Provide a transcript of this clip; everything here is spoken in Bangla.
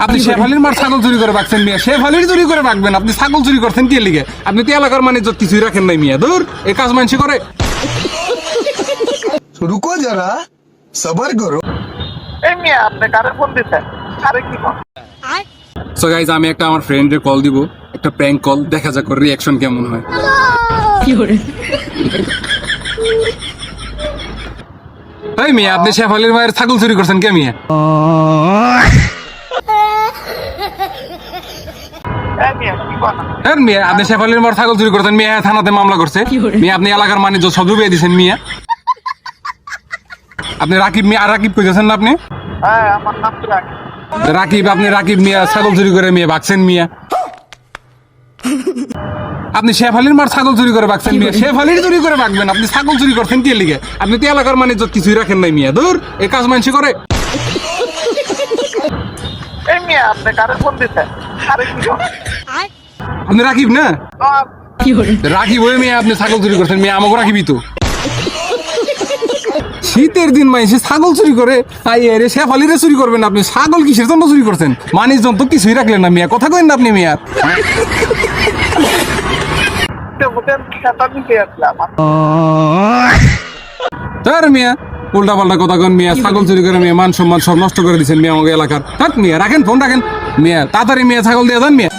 আপনি শেফালির মার ছাগল চুরি করে রাখছেন মিয়া, শেফালির চুরি করে রাখবেন, আপনি ছাগল চুরি করছেন কে লিগে? আপনি তো এলাকার মানে কিছুই রাখেন নাই মিয়া, দূর এই কাজ মানুষ করে। रुको जरा सबर करो। এই মিয়া আপনি কারে ফোন দিতেন? আরে কি কর? সো গাইজ আমি একটা আমার ফ্রেন্ডের কল দিব, একটা প্র্যাঙ্ক কল, দেখা যাক ওর রিঅ্যাকশন কেমন হয়। এই মিয়া আপনি শেফালির মায়ের ছাগল চুরি করছেন কে মিয়া? এই মিয়া কি কর? হ্যাঁ মিয়া আপনি শেফালির মার ছাগল চুরি করছেন মিয়া, থানাতে মামলা করছে মিয়া, আপনি এলাকার বাণিজ্য সব ডুবিয়ে দিয়েছেন মিয়া। আপনি রাকিব মিয়া, আর রাকিব কইতেছেন না আপনি? হ্যাঁ আমার নাম তো রাখি। রাকিব, আপনি রাকিব মিয়া ছাগল চুরি করে মিয়া ভাগছেন মিয়া। আপনি শেফালির মার ছাগল চুরি করে ভাগছেন মিয়া, শেফালির চুরি করে ভাগবেন, আপনি ছাগল চুরি করছেন কে লিগে? আপনি তো এলাকার বাণিজ্য কিছুই রাখেন নাই মিয়া, দূর এই কাজ মানুষ করে। এই মিয়া আপনি কারে ফোন দিতেন? আরে কি কর? আপনি রাকিব না? আহ, রাকিব হয়ে মিয়া আপনি ছাগল চুরি করছেন মিয়া, আমাকে রাকিবই তো। শীতের দিন মাইসে ছাগল চুরি করে, তাই এরে শেফালিরে চুরি করবেন আপনি? ছাগল কিসের জন্য চুরি করছেন? মানুষজন তো কিছুই রাখলেন না মিয়া, কথা কইন না আপনি মিয়া। ওদের খেতা নিতে আসলাম। তার মিয়া উল্টা পাল্টা কথা কন মিয়া, ছাগল চুরি করে মিয়া মান সম্মান সব নষ্ট করে দিচ্ছেন মিয়া আমাকে এলাকার। থাক মিয়া, রাখেন ফোন রাখেন মিয়া, তাড়াতাড়ি মিয়া ছাগল দিয়ে দেন মিয়া।